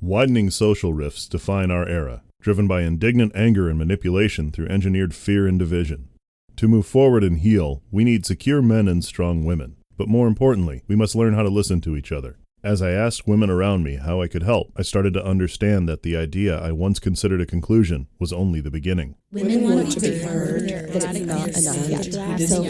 Widening social rifts define our era, driven by indignant anger and manipulation through engineered fear and division. To move forward and heal, we need secure men and strong women. But more importantly, we must learn how to listen to each other. As I asked women around me how I could help, I started to understand that the idea I once considered a conclusion was only the beginning. Women want to be heard, but it's not enough yet. So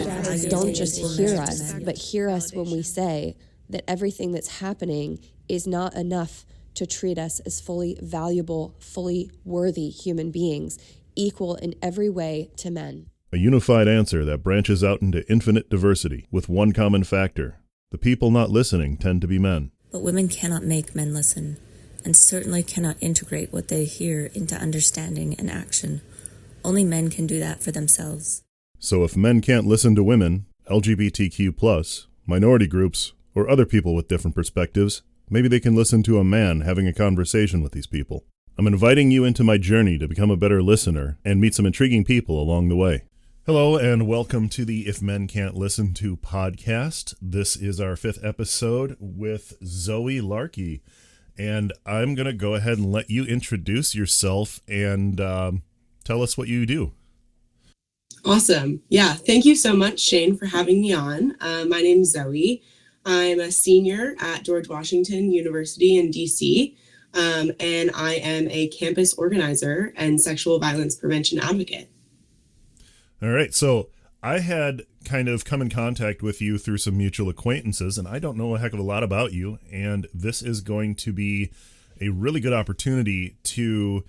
don't just hear us, but hear us when we say that everything that's happening is not enough to treat us as fully valuable, fully worthy human beings, equal in every way to men. A unified answer that branches out into infinite diversity with one common factor. The people not listening tend to be men. But women cannot make men listen, and certainly cannot integrate what they hear into understanding and action. Only men can do that for themselves. So if men can't listen to women, LGBTQ+, minority groups, or other people with different perspectives, maybe they can listen to a man having a conversation with these people. I'm inviting you into my journey to become a better listener and meet some intriguing people along the way. Hello and welcome to the If Men Can't Listen To podcast. This is our 5th episode with Zoe Larkey. And I'm going to go ahead and let you introduce yourself and tell us what you do. Awesome. Yeah, thank you so much, Shane, for having me on. My name is Zoe. I'm a senior at George Washington University in DC, and I am a campus organizer and sexual violence prevention advocate. All right, so I had kind of come in contact with you through some mutual acquaintances, and I don't know a heck of a lot about you, and this is going to be a really good opportunity to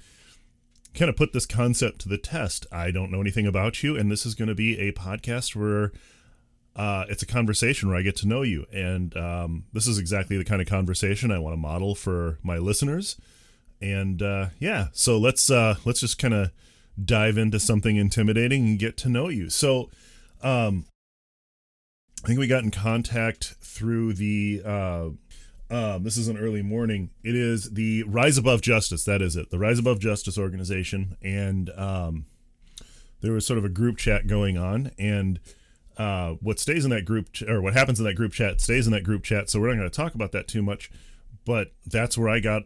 kind of put this concept to the test. I don't know anything about you, and this is going to be a podcast where it's a conversation where I get to know you, and this is exactly the kind of conversation I want to model for my listeners. And so let's just kind of dive into something intimidating and get to know you. So I think we got in contact through the this is an early morning. It is the Rise Above Justice. That is it, the Rise Above Justice organization, and there was sort of a group chat going on, and what stays in that group, or what happens in that group chat stays in that group chat. So we're not going to talk about that too much, but that's where I got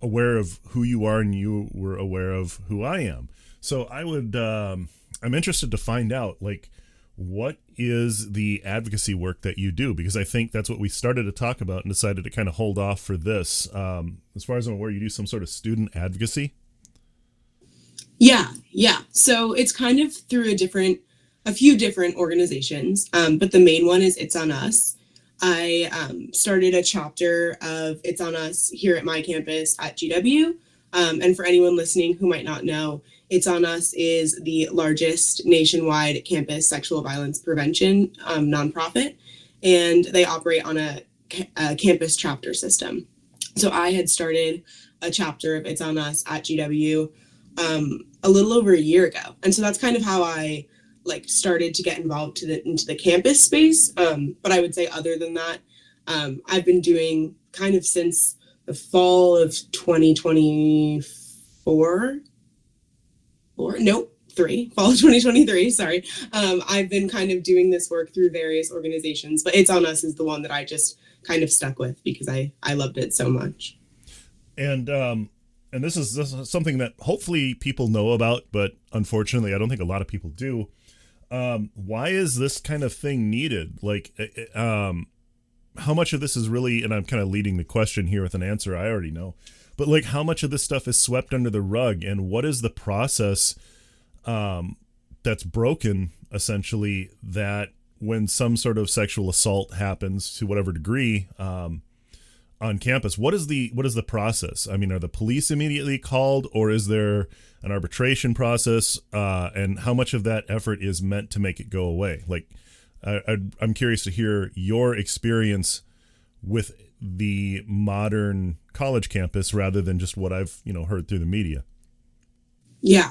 aware of who you are, and you were aware of who I am. So I'm interested to find out, like, what is the advocacy work that you do? Because I think that's what we started to talk about and decided to kind of hold off for this. As far as I'm aware, you do some sort of student advocacy. Yeah. So it's kind of through a few different organizations, but the main one is It's On Us. I started a chapter of It's On Us here at my campus at GW. And for anyone listening who might not know, It's On Us is the largest nationwide campus sexual violence prevention nonprofit, and they operate on a campus chapter system. So I had started a chapter of It's On Us at GW a little over a year ago. And so that's kind of how I started to get involved into the campus space. But I would say other than that, I've been doing kind of since the fall of 2023, fall of 2023, sorry. I've been kind of doing this work through various organizations, but It's On Us is the one that I just kind of stuck with because I loved it so much. And this is something that hopefully people know about, but unfortunately, I don't think a lot of people do. Why is this kind of thing needed? How much of this is really, and I'm kind of leading the question here with an answer I already know, but how much of this stuff is swept under the rug, and what is the process that's broken, essentially, that when some sort of sexual assault happens to whatever degree on campus, what is the process? I mean, are the police immediately called, or is there an arbitration process? And how much of that effort is meant to make it go away? I'm curious to hear your experience with the modern college campus rather than just what I've heard through the media. Yeah.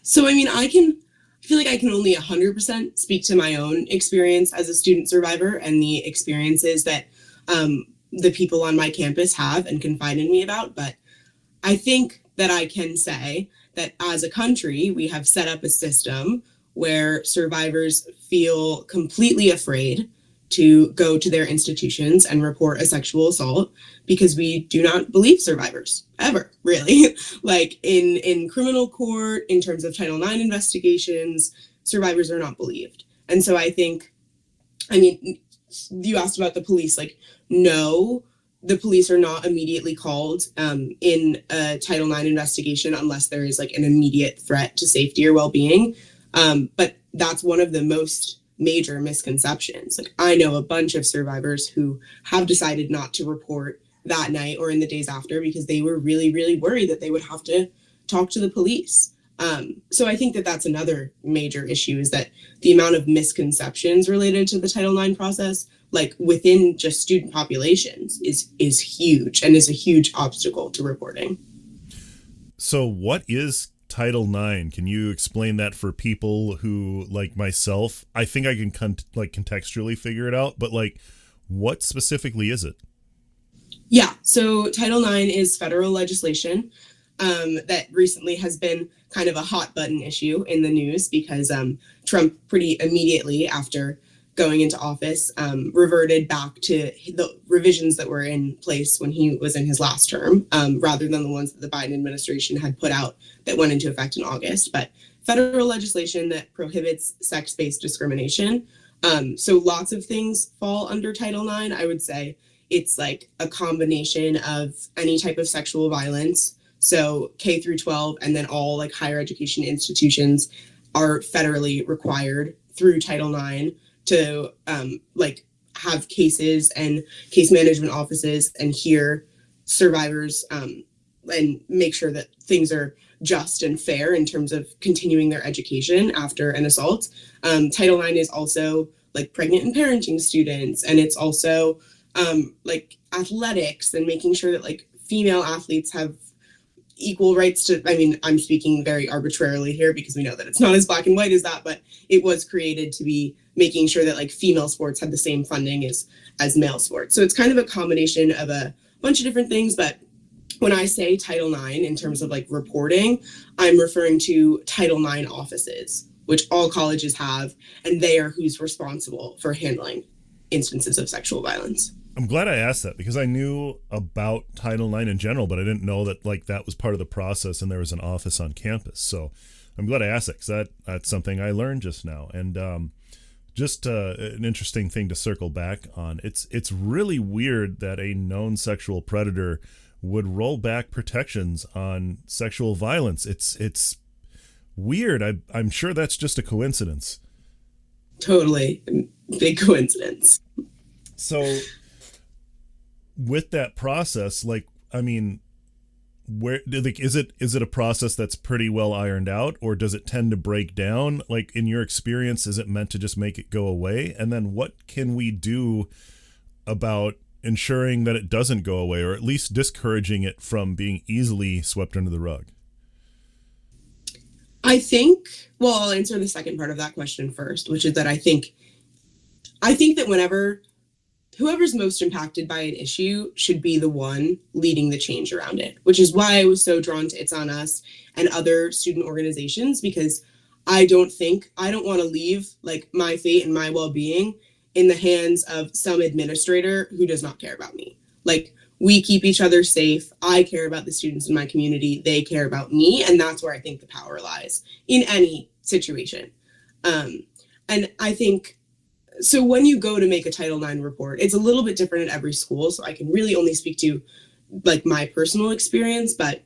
So I mean, I feel like I can only 100% speak to my own experience as a student survivor and the experiences that the people on my campus have and confide in me about. But I think that I can say that as a country, we have set up a system where survivors feel completely afraid to go to their institutions and report a sexual assault because we do not believe survivors ever, really. Like in criminal court, in terms of Title IX investigations, survivors are not believed. And so I think, I mean, you asked about the police, like, no, the police are not immediately called in a Title IX investigation unless there is like an immediate threat to safety or well-being. But that's one of the most major misconceptions. Like, I know a bunch of survivors who have decided not to report that night or in the days after because they were really, really worried that they would have to talk to the police. So I think that that's another major issue, is that the amount of misconceptions related to the Title IX process, like within just student populations, is huge and is a huge obstacle to reporting. So what is Title IX? Can you explain that for people who, like myself, I think I can contextually figure it out, but like, what specifically is it? Yeah, so Title IX is federal legislation that recently has been kind of a hot button issue in the news because Trump pretty immediately after going into office reverted back to the revisions that were in place when he was in his last term, rather than the ones that the Biden administration had put out that went into effect in August. But federal legislation that prohibits sex-based discrimination. So lots of things fall under Title IX. I would say it's like a combination of any type of sexual violence. So K through 12, and then all like higher education institutions are federally required through Title IX to like have cases and case management offices and hear survivors and make sure that things are just and fair in terms of continuing their education after an assault. Title IX is also like pregnant and parenting students, and it's also like athletics and making sure that like female athletes have equal rights to, I mean, I'm speaking very arbitrarily here because we know that it's not as black and white as that, but it was created to be making sure that like female sports had the same funding as male sports. So it's kind of a combination of a bunch of different things. But when I say Title IX in terms of like reporting, I'm referring to Title IX offices, which all colleges have, and they are who's responsible for handling instances of sexual violence. I'm glad I asked that because I knew about Title IX in general, but I didn't know that like that was part of the process and there was an office on campus. So I'm glad I asked that because that's something I learned just now. And just an interesting thing to circle back on. It's really weird that a known sexual predator would roll back protections on sexual violence. It's weird. I'm sure that's just a coincidence. Totally. Big coincidence. So with that process, like, I mean, where is it a process that's pretty well ironed out, or does it tend to break down? Like, in your experience, is it meant to just make it go away? And then what can we do about ensuring that it doesn't go away, or at least discouraging it from being easily swept under the rug? I think, well, I'll answer the second part of that question first, which is that I think that whoever's most impacted by an issue should be the one leading the change around it, which is why I was so drawn to It's On Us and other student organizations, because I don't want to leave like my fate and my well-being in the hands of some administrator who does not care about me. Like, we keep each other safe. I care about the students in my community. They care about me. And that's where I think the power lies in any situation. And I think, so when you go to make a Title IX report, it's a little bit different at every school. So I can really only speak to like my personal experience, but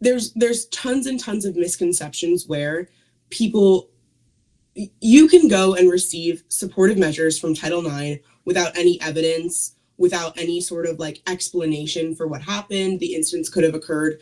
there's tons and tons of misconceptions where you can go and receive supportive measures from Title IX without any evidence, without any sort of like explanation for what happened. The instance could have occurred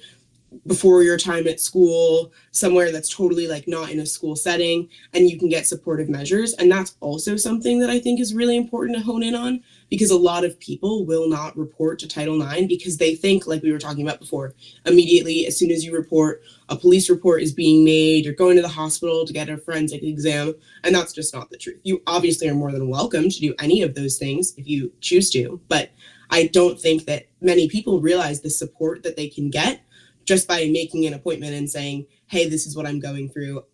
before your time at school, somewhere that's totally like not in a school setting, and you can get supportive measures. And that's also something that I think is really important to hone in on, because a lot of people will not report to Title IX because they think, like we were talking about before, immediately as soon as you report, a police report is being made, you're going to the hospital to get a forensic exam, and that's just not the truth. You obviously are more than welcome to do any of those things if you choose to, but I don't think that many people realize the support that they can get just by making an appointment and saying, hey, this is what I'm going through.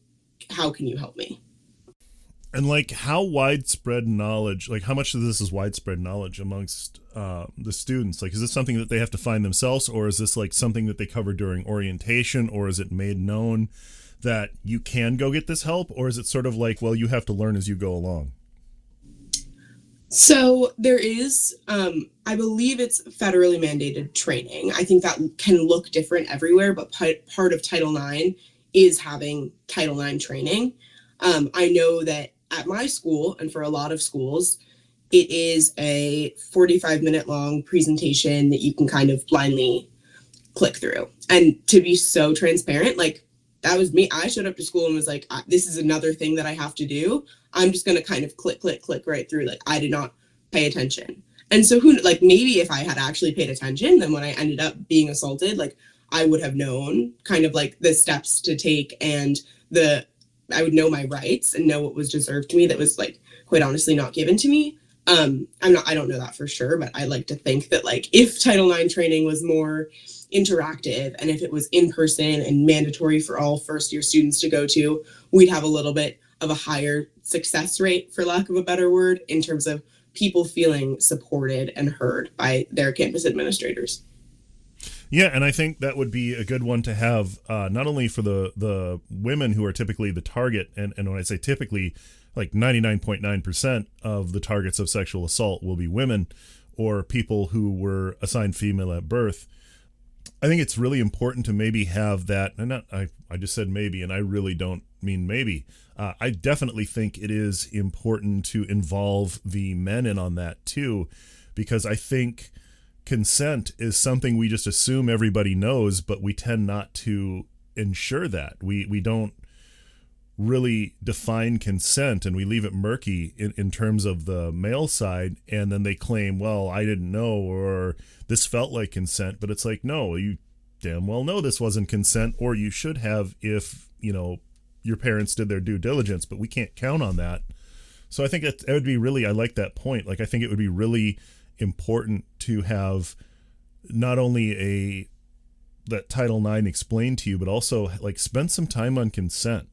How can you help me? And like how widespread knowledge, like how much of this is widespread knowledge amongst the students? Like, is this something that they have to find themselves, or is this like something that they cover during orientation, or is it made known that you can go get this help, or is it sort of like, well, you have to learn as you go along? So there is, I believe it's federally mandated training. I think that can look different everywhere, but part of Title IX is having Title IX training. I know that at my school and for a lot of schools, it is a 45-minute long presentation that you can kind of blindly click through. And to be so transparent, like that was me. I showed up to school and was like, this is another thing that I have to do. I'm just going to kind of click right through. Like I did not pay attention. And so like maybe if I had actually paid attention, then when I ended up being assaulted, like I would have known kind of like the steps to take, and I would know my rights and know what was deserved to me that was like quite honestly not given to me. I don't know that for sure, but I like to think that like if Title IX training was more interactive and if it was in person and mandatory for all first year students to go to, we'd have a little bit of a higher success rate, for lack of a better word, in terms of people feeling supported and heard by their campus administrators. Yeah, and I think that would be a good one to have, not only for the women who are typically the target, and when I say typically, like 99.9% of the targets of sexual assault will be women or people who were assigned female at birth. I think it's really important to maybe have that, and I just said maybe, and I really don't mean maybe. I definitely think it is important to involve the men in on that too, because I think consent is something we just assume everybody knows, but we tend not to ensure that. We don't really define consent, and we leave it murky in terms of the male side, and then they claim, well, I didn't know, or this felt like consent, but it's like, no, you damn well know this wasn't consent, or you should have if, your parents did their due diligence, but we can't count on that. So I think it would be really, I like that point. Like, I think it would be really important to have not only that Title IX explained to you, but also like spend some time on consent.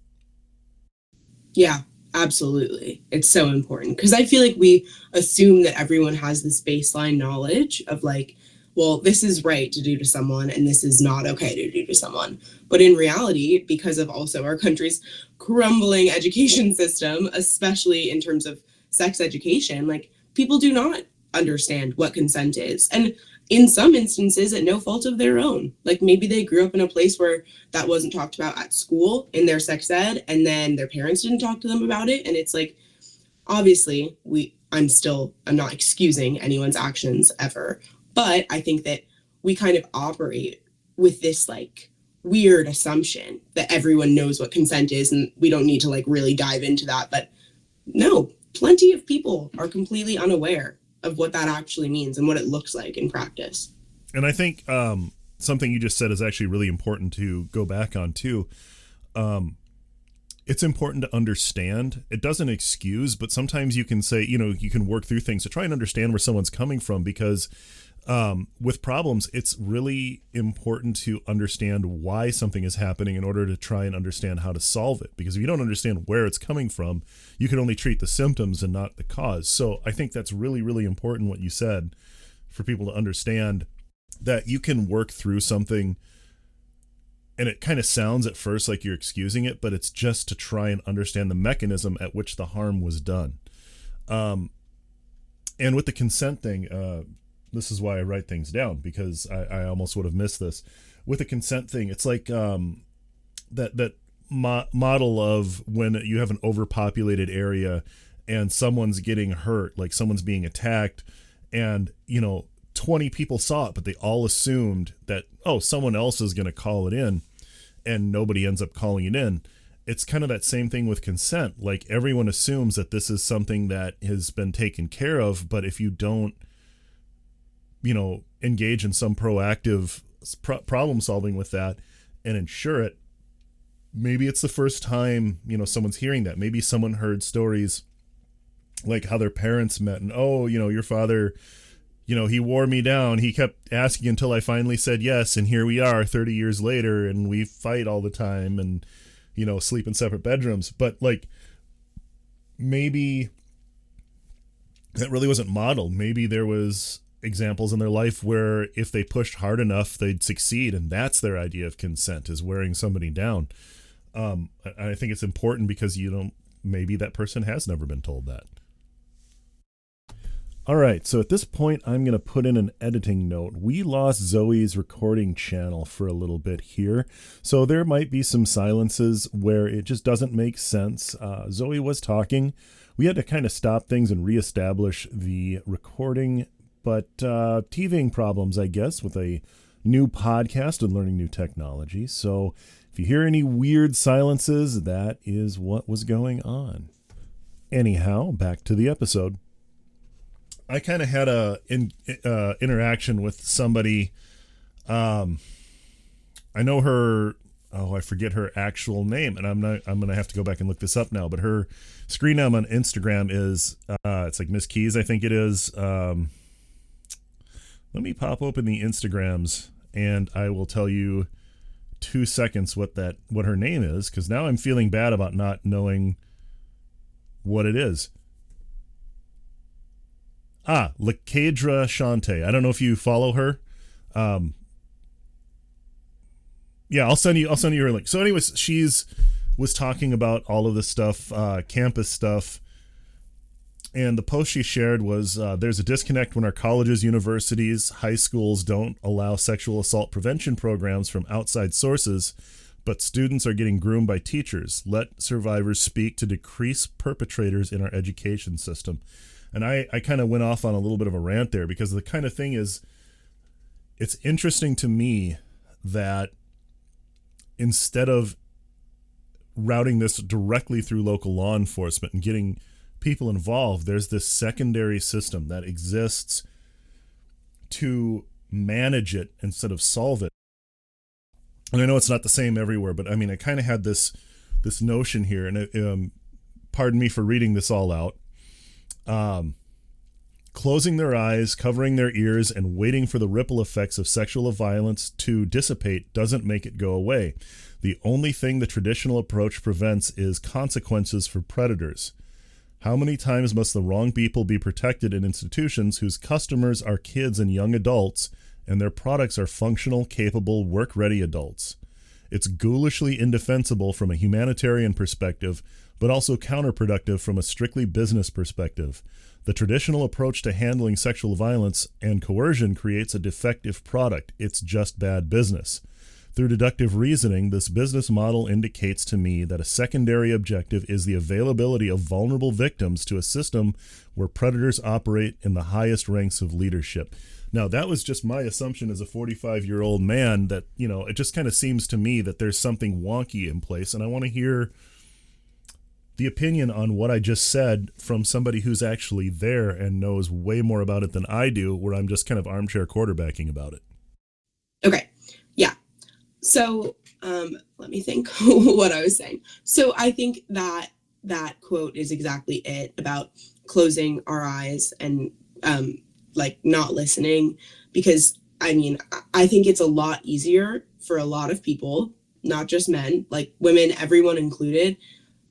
Yeah, absolutely. It's so important because I feel like we assume that everyone has this baseline knowledge of like, well, this is right to do to someone and this is not okay to do to someone. But in reality, because of also our country's crumbling education system, especially in terms of sex education, like people do not understand what consent is. And in some instances, at no fault of their own. Like maybe they grew up in a place where that wasn't talked about at school in their sex ed, and then their parents didn't talk to them about it. And it's like, obviously, I'm not excusing anyone's actions ever. But I think that we kind of operate with this like weird assumption that everyone knows what consent is, and we don't need to like really dive into that. But no, plenty of people are completely unaware of what that actually means and what it looks like in practice. And I think something you just said is actually really important to go back on too. It's important to understand. It doesn't excuse, but sometimes you can say, you can work through things to try and understand where someone's coming from, because with problems, it's really important to understand why something is happening in order to try and understand how to solve it. Because if you don't understand where it's coming from, you can only treat the symptoms and not the cause. So I think that's really, really important what you said, for people to understand that you can work through something. And it kind of sounds at first like you're excusing it, but it's just to try and understand the mechanism at which the harm was done. And with the consent thing, this is why I write things down, because I almost would have missed this. With the consent thing, it's like that model of when you have an overpopulated area and someone's getting hurt, like someone's being attacked, and 20 people saw it, but they all assumed that, someone else is going to call it in, and nobody ends up calling it in. It's kind of that same thing with consent. Like everyone assumes that this is something that has been taken care of, but if you don't engage in some proactive problem solving with that and ensure it, maybe it's the first time, someone's hearing that. Maybe someone heard stories like how their parents met and, your father, he wore me down. He kept asking until I finally said yes. And here we are 30 years later, and we fight all the time and, sleep in separate bedrooms. But like, maybe that really wasn't modeled. Maybe there was examples in their life where if they pushed hard enough, they'd succeed. And that's their idea of consent, is wearing somebody down. I think it's important because maybe that person has never been told that. All right, so at this point, I'm going to put in an editing note. We lost Zoe's recording channel for a little bit here, so there might be some silences where it just doesn't make sense. Zoe was talking. We had to kind of stop things and reestablish the recording, but teething problems, I guess, with a new podcast and learning new technology. So if you hear any weird silences, that is what was going on. Anyhow, back to the episode. I kind of had a interaction with somebody. I know her. Oh, I forget her actual name, and I'm gonna have to go back and look this up now. But her screen name on Instagram is it's like Miss Keys, I think it is. Let me pop open the Instagrams, and I will tell you 2 seconds what her name is, because now I'm feeling bad about not knowing what it is. Lakadra Shante. I don't know if you follow her. Yeah, I'll send you her link. So anyways, was talking about all of this stuff, campus stuff. And the post she shared was, there's a disconnect when our colleges, universities, high schools don't allow sexual assault prevention programs from outside sources, but students are getting groomed by teachers. Let survivors speak to decrease perpetrators in our education system. And I kind of went off on a little bit of a rant there, because the kind of thing is, it's interesting to me that instead of routing this directly through local law enforcement and getting people involved, there's this secondary system that exists to manage it instead of solve it. And I know it's not the same everywhere, but I mean, I kind of had this notion here, and pardon me for reading this all out. Closing their eyes, covering their ears, and waiting for the ripple effects of sexual violence to dissipate doesn't make it go away. The only thing the traditional approach prevents is consequences for predators. How many times must the wrong people be protected in institutions whose customers are kids and young adults, and their products are functional, capable, work-ready adults? It's ghoulishly indefensible from a humanitarian perspective, but also counterproductive from a strictly business perspective. The traditional approach to handling sexual violence and coercion creates a defective product. It's just bad business. Through deductive reasoning, this business model indicates to me that a secondary objective is the availability of vulnerable victims to a system where predators operate in the highest ranks of leadership. Now, that was just my assumption as a 45-year-old man, that, it just kind of seems to me that there's something wonky in place, and I want to hear the opinion on what I just said from somebody who's actually there and knows way more about it than I do, where I'm just kind of armchair quarterbacking about it. Okay. Yeah. So let me think what I was saying. So I think that quote is exactly it, about closing our eyes and not listening, because I mean, I think it's a lot easier for a lot of people, not just men, like women, everyone included,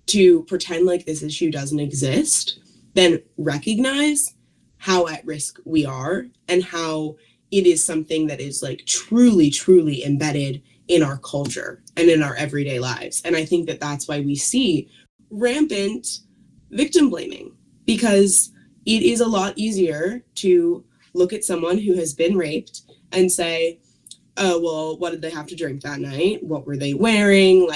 to pretend like this issue doesn't exist, then recognize how at risk we are and how it is something that is like truly, truly embedded in our culture and in our everyday lives. And I think that that's why we see rampant victim blaming, because it is a lot easier to look at someone who has been raped and say, oh, well, what did they have to drink that night? What were they wearing?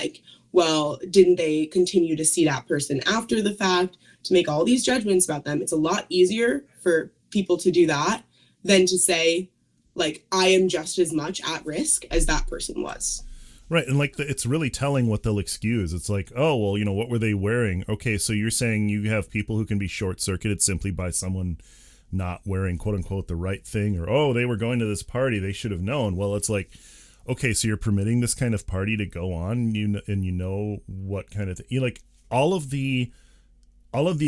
Well, didn't they continue to see that person after the fact, to make all these judgments about them? It's a lot easier for people to do that than to say, I am just as much at risk as that person was. Right. And it's really telling what they'll excuse. It's like, oh, well, what were they wearing? Okay, so you're saying you have people who can be short-circuited simply by someone not wearing, quote unquote, the right thing, or, oh, they were going to this party, they should have known. Well, it's like, okay, so you're permitting this kind of party to go on, and what kind of thing, all of the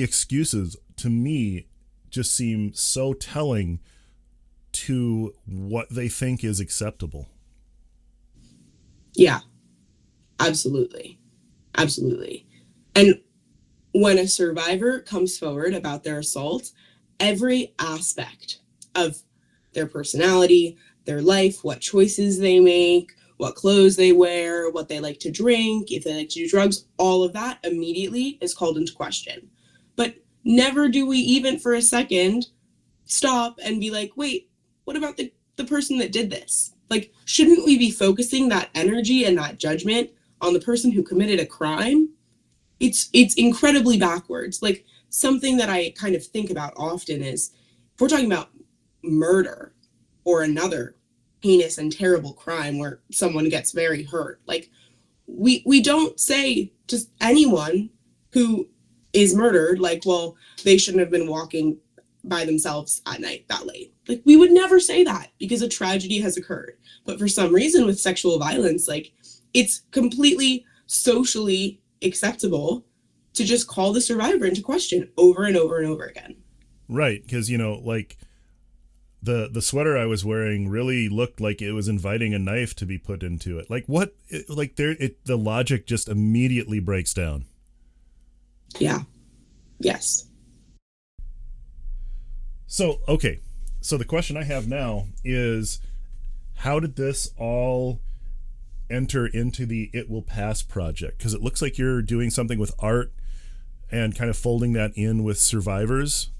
excuses to me just seem so telling to what they think is acceptable. Yeah, absolutely. Absolutely. And when a survivor comes forward about their assault, every aspect of their personality, their life, what choices they make, what clothes they wear, what they like to drink, if they like to do drugs, all of that immediately is called into question. But never do we even for a second stop and be like, wait, what about the person that did this? Like, shouldn't we be focusing that energy and that judgment on the person who committed a crime? It's incredibly backwards. Like, something that I kind of think about often is, if we're talking about murder or another heinous and terrible crime where someone gets very hurt, like, we don't say to anyone who is murdered, like, well, they shouldn't have been walking by themselves at night that late. Like, we would never say that because a tragedy has occurred. But for some reason with sexual violence, like, it's completely socially acceptable to just call the survivor into question over and over and over again. Right, because, like, the sweater I was wearing really looked like it was inviting a knife to be put into it. Like, what? Like, the logic just immediately breaks down. Yeah. Yes. So, okay. So the question I have now is, how did this all enter into the It Will Pass project? Because it looks like you're doing something with art and kind of folding that in with survivors.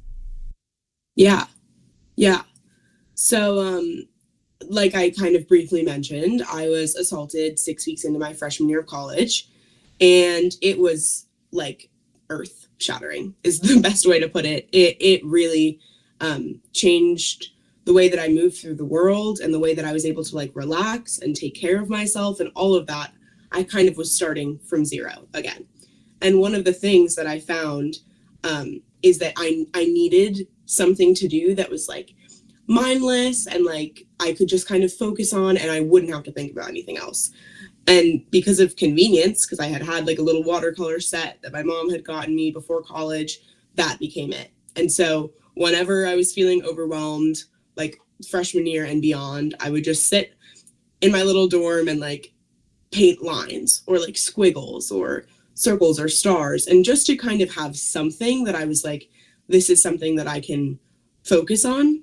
Yeah. So, like I kind of briefly mentioned, I was assaulted 6 weeks into my freshman year of college, and it was like earth shattering is the best way to put it. It really changed the way that I moved through the world and the way that I was able to like relax and take care of myself and all of that. I kind of was starting from zero again. And one of the things that I found is that I needed something to do that was like mindless and like I could just kind of focus on and I wouldn't have to think about anything else. And because of convenience, because I had like a little watercolor set that my mom had gotten me before college, that became it. And so whenever I was feeling overwhelmed, like freshman year and beyond, I would just sit in my little dorm and like paint lines or like squiggles or circles or stars, and just to kind of have something that I was like, this is something that I can focus on,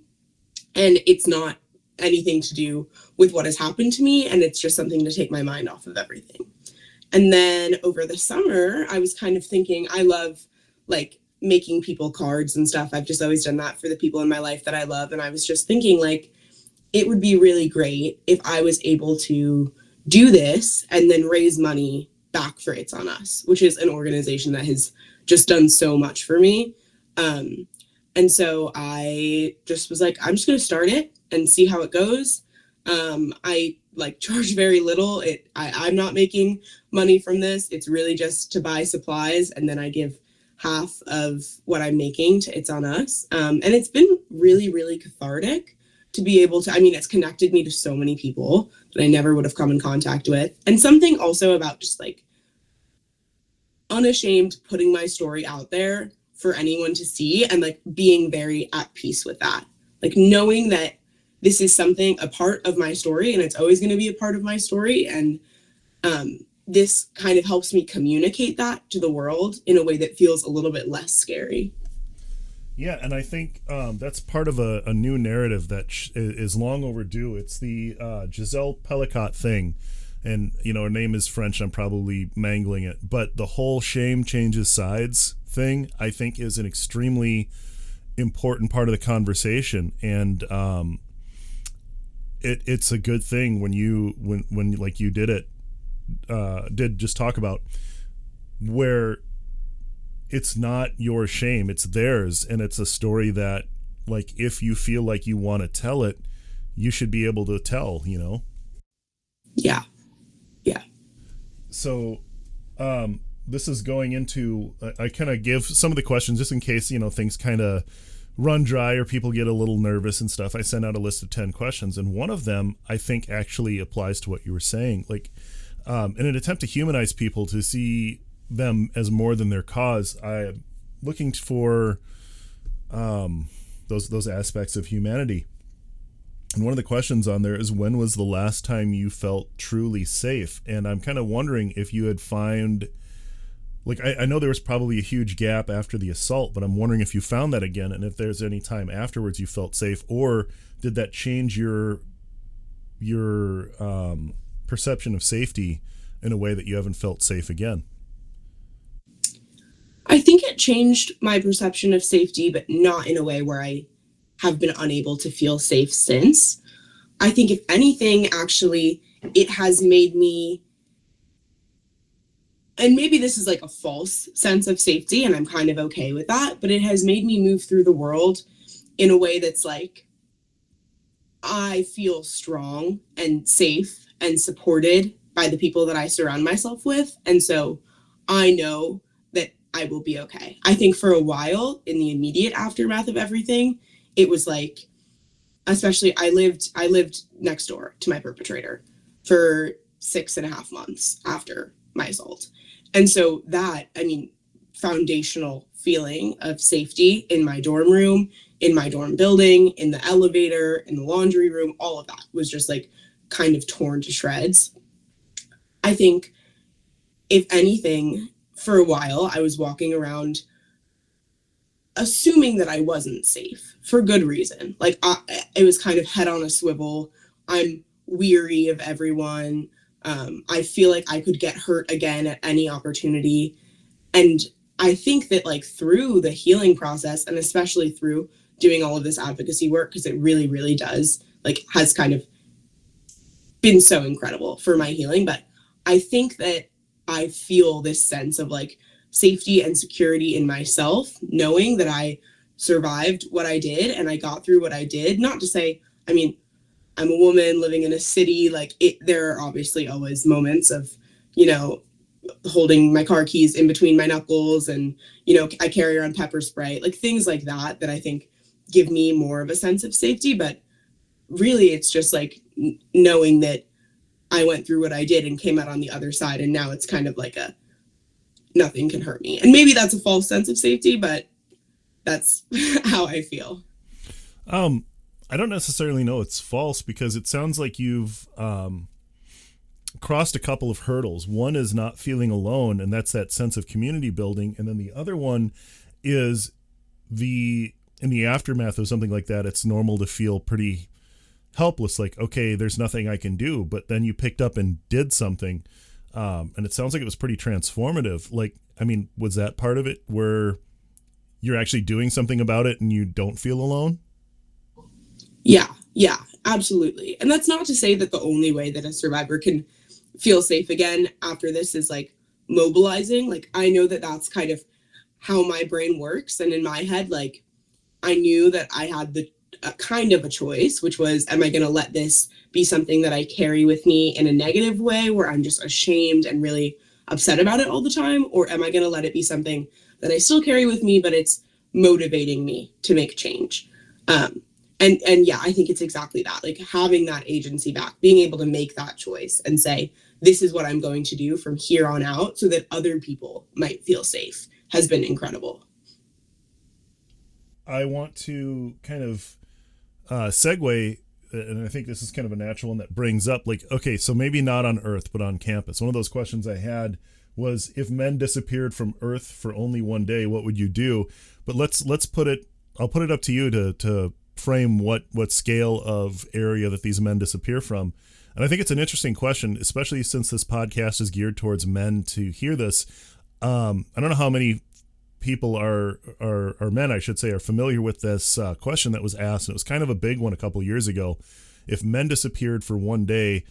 and it's not anything to do with what has happened to me, and it's just something to take my mind off of everything. And then over the summer, I was kind of thinking, I love like making people cards and stuff. I've just always done that for the people in my life that I love. And I was just thinking like, it would be really great if I was able to do this and then raise money back for It's On Us, which is an organization that has just done so much for me. And so I just was like, I'm just going to start it and see how it goes. I like charge very little. I'm not making money from this. It's really just to buy supplies. And then I give half of what I'm making to It's On Us. And it's been really, really cathartic to be able to, I mean, it's connected me to so many people that I never would have come in contact with. And something also about just like unashamed putting my story out there for anyone to see and like being very at peace with that. Like knowing that this is something, a part of my story, and it's always going to be a part of my story. And this kind of helps me communicate that to the world in a way that feels a little bit less scary. Yeah, and I think that's part of a new narrative that is long overdue. It's the Giselle Pellicott thing. And, you know, her name is French. I'm probably mangling it. But the whole shame changes sides thing, I think, is an extremely important part of the conversation. And it's a good thing when you like you did just talk about where it's not your shame, it's theirs. And it's a story that, like, if you feel like you want to tell it, you should be able to tell, you know? Yeah. So this is going into, I kind of give some of the questions just in case, you know, things kind of run dry or people get a little nervous and stuff. I sent out a list of 10 questions, and one of them I think actually applies to what you were saying. Like, in an attempt to humanize people, to see them as more than their cause, I'm looking for those aspects of humanity. And one of the questions on there is, when was the last time you felt truly safe? And I'm kind of wondering if you had found Like, I know there was probably a huge gap after the assault, but I'm wondering if you found that again, and if there's any time afterwards you felt safe, or did that change your perception of safety in a way that you haven't felt safe again? I think it changed my perception of safety, but not in a way where I have been unable to feel safe since. I think, if anything, actually, it has made me, and maybe this is like a false sense of safety, and I'm kind of okay with that, but it has made me move through the world in a way that's like, I feel strong and safe and supported by the people that I surround myself with. And so I know that I will be okay. I think for a while, in the immediate aftermath of everything, it was like, especially I lived next door to my perpetrator for 6.5 months after my assault. And so that, I mean, foundational feeling of safety in my dorm room, in my dorm building, in the elevator, in the laundry room, all of that was just like kind of torn to shreds. I think, if anything, for a while, I was walking around assuming that I wasn't safe for good reason. Like, it was kind of head on a swivel. I'm weary of everyone. I feel like I could get hurt again at any opportunity. And I think that, like, through the healing process, and especially through doing all of this advocacy work, because it really, really does, like, has kind of been so incredible for my healing. But I think that I feel this sense of like safety and security in myself, knowing that I survived what I did and I got through what I did. Not to say, I mean, I'm a woman living in a city, like there are obviously always moments of, holding my car keys in between my knuckles, and, I carry around pepper spray, like things like that I think give me more of a sense of safety. But really, it's just like knowing that I went through what I did and came out on the other side, and now it's kind of like nothing can hurt me. And maybe that's a false sense of safety, but that's how I feel. I don't necessarily know it's false, because it sounds like you've crossed a couple of hurdles. One is not feeling alone, and that's that sense of community building. And then the other one is in the aftermath of something like that, it's normal to feel pretty helpless, like, okay, there's nothing I can do. But then you picked up and did something. And it sounds like it was pretty transformative. Like, I mean, was that part of it where you're actually doing something about it and you don't feel alone? Yeah, absolutely. And that's not to say that the only way that a survivor can feel safe again after this is like mobilizing. Like, I know that that's kind of how my brain works. And in my head, like, I knew that I had the kind of a choice, which was, am I going to let this be something that I carry with me in a negative way where I'm just ashamed and really upset about it all the time? Or am I going to let it be something that I still carry with me, but it's motivating me to make change? And yeah, I think it's exactly that, like having that agency back, being able to make that choice and say, this is what I'm going to do from here on out so that other people might feel safe, has been incredible. I want to kind of segue, and I think this is kind of a natural one that brings up, like, okay, so maybe not on Earth, but on campus. One of those questions I had was, if men disappeared from Earth for only one day, what would you do? But let's put it, I'll put it up to you to frame what scale of area that these men disappear from. And I think it's an interesting question, especially since this podcast is geared towards men to hear this. I don't know how many people are men, I should say, are familiar with this question that was asked. And it was kind of a big one a couple years ago. If men disappeared for one day,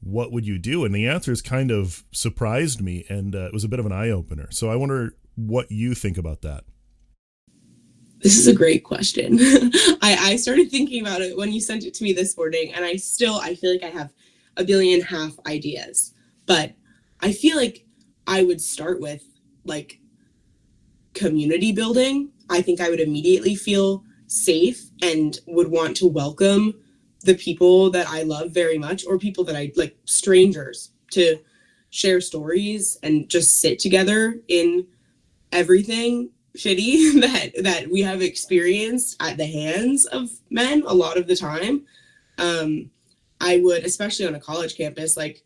what would you do? And the answers kind of surprised me, and it was a bit of an eye-opener. So I wonder what you think about that. This is a great question. I started thinking about it when you sent it to me this morning, and I feel like I have 1.5 billion ideas. But I feel like I would start with like community building. I think I would immediately feel safe and would want to welcome the people that I love very much, or people that I like, strangers, to share stories and just sit together in everything shitty that we have experienced at the hands of men a lot of the time. I would, especially on a college campus, like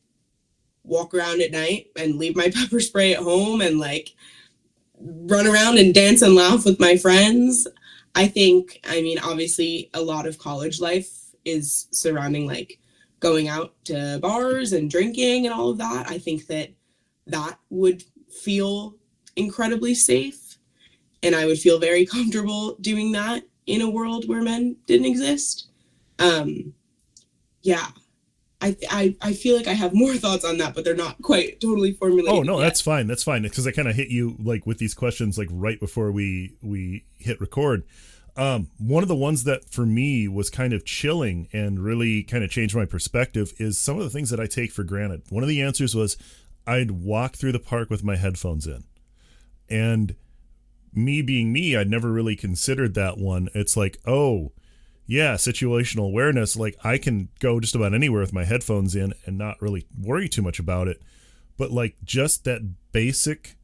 walk around at night and leave my pepper spray at home and like run around and dance and laugh with my friends. I mean, obviously a lot of college life is surrounding like going out to bars and drinking and all of that. I think that would feel incredibly safe, and I would feel very comfortable doing that in a world where men didn't exist. Yeah, I feel like I have more thoughts on that, but they're not quite totally formulated. Oh no, yet. that's fine. That's fine. Because I kind of hit you like with these questions like right before we hit record. One of the ones that for me was kind of chilling and really kind of changed my perspective is some of the things that I take for granted. One of the answers was I'd walk through the park with my headphones in, and me being me, I'd never really considered that one. It's like, oh yeah, situational awareness. Like I can go just about anywhere with my headphones in and not really worry too much about it. But like just that basic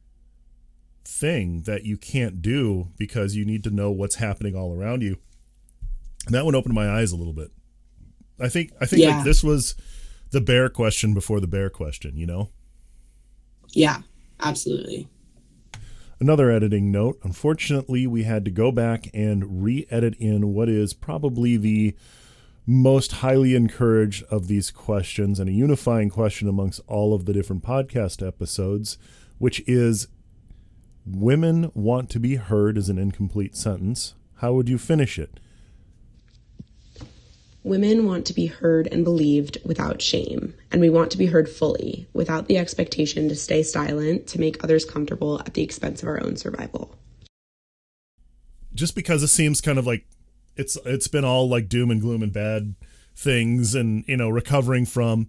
thing that you can't do because you need to know what's happening all around you. And that one opened my eyes a little bit. I think like this was the bear question before the bear question, you know? Yeah, absolutely. Another editing note. Unfortunately, we had to go back and re-edit in what is probably the most highly encouraged of these questions and a unifying question amongst all of the different podcast episodes, which is women want to be heard as an incomplete sentence. How would you finish it? Women want to be heard and believed without shame, and we want to be heard fully, without the expectation to stay silent to make others comfortable at the expense of our own survival. Just because it seems kind of like it's been all like doom and gloom and bad things and, you know, recovering from,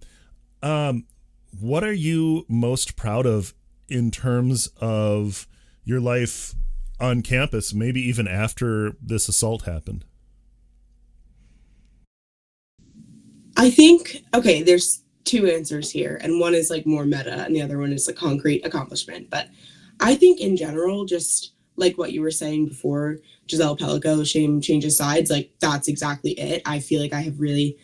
what are you most proud of in terms of your life on campus, maybe even after this assault happened? I think, okay, there's two answers here, and one is like more meta and the other one is a concrete accomplishment. But I think in general, just like what you were saying before, Giselle Pellico, shame changes sides, like that's exactly it. I feel like I have really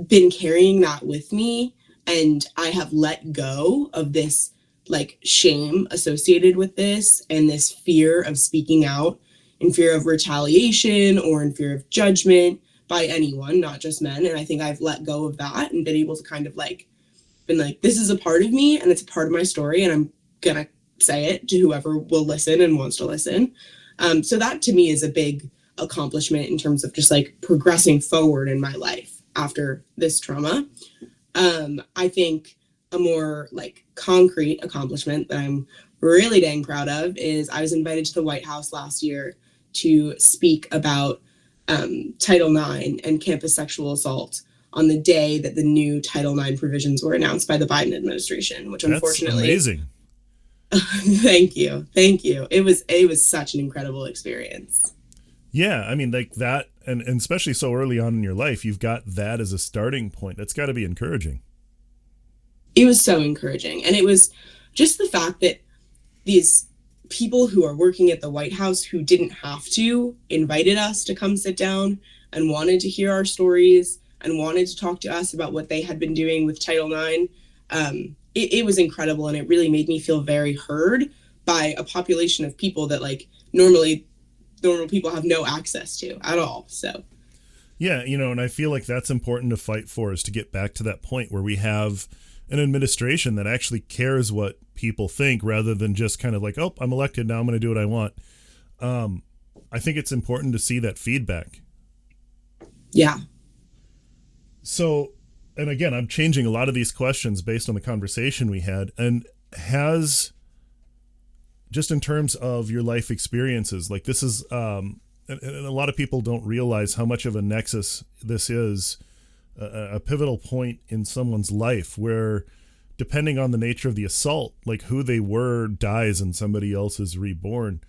been carrying that with me, and I have let go of this like shame associated with this and this fear of speaking out in fear of retaliation or in fear of judgment by anyone, not just men. And I think I've let go of that and been able to kind of like, been like, this is a part of me and it's a part of my story and I'm gonna say it to whoever will listen and wants to listen. So that to me is a big accomplishment in terms of just like progressing forward in my life after this trauma. I think a more like concrete accomplishment that I'm really dang proud of is I was invited to the White House last year to speak about Title IX and campus sexual assault on the day that the new Title IX provisions were announced by the Biden administration, which unfortunately... That's amazing. Thank you. It was such an incredible experience. Yeah, I mean, like that, and especially so early on in your life, you've got that as a starting point. That's got to be encouraging. It was so encouraging. And it was just the fact that these people who are working at the White House who didn't have to invited us to come sit down and wanted to hear our stories and wanted to talk to us about what they had been doing with Title IX. It was incredible, and it really made me feel very heard by a population of people that like normal people have no access to at all. So yeah, you know, and I feel like that's important to fight for, is to get back to that point where we have an administration that actually cares what people think rather than just kind of like, oh, I'm elected, now I'm going to do what I want. I think it's important to see that feedback. Yeah. So, and again, I'm changing a lot of these questions based on the conversation we had, and has, just in terms of your life experiences, like this is, and a lot of people don't realize how much of a nexus this is, a pivotal point in someone's life where, depending on the nature of the assault, like who they were dies and somebody else is reborn.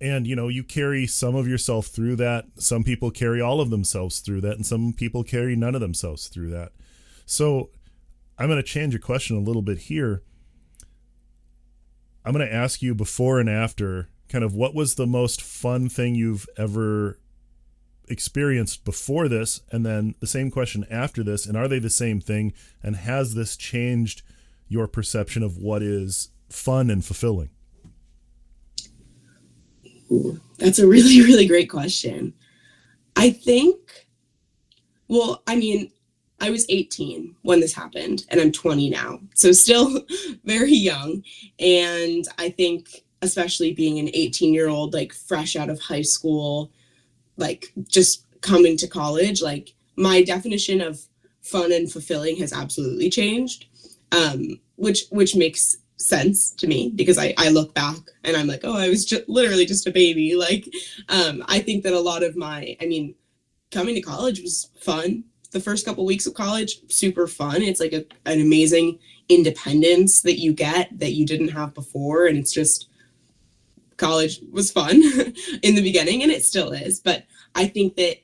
And, you know, you carry some of yourself through that. Some people carry all of themselves through that, and some people carry none of themselves through that. So I'm going to change your question a little bit here. I'm going to ask you before and after, kind of what was the most fun thing you've ever experienced before this, and then the same question after this, and are they the same thing, and has this changed your perception of what is fun and fulfilling? Ooh, that's a really, really great question. I think, well, I mean, I was 18 when this happened, and I'm 20 now. So still very young. And I think, especially being an 18-year-old, like fresh out of high school, like just coming to college, like my definition of fun and fulfilling has absolutely changed, which makes sense to me because I look back and I'm like, oh, I was just literally just a baby. Like, I think that a lot of coming to college was fun. The first couple weeks of college, super fun. It's like an amazing independence that you get that you didn't have before. And it's just, college was fun in the beginning, and it still is. But I think that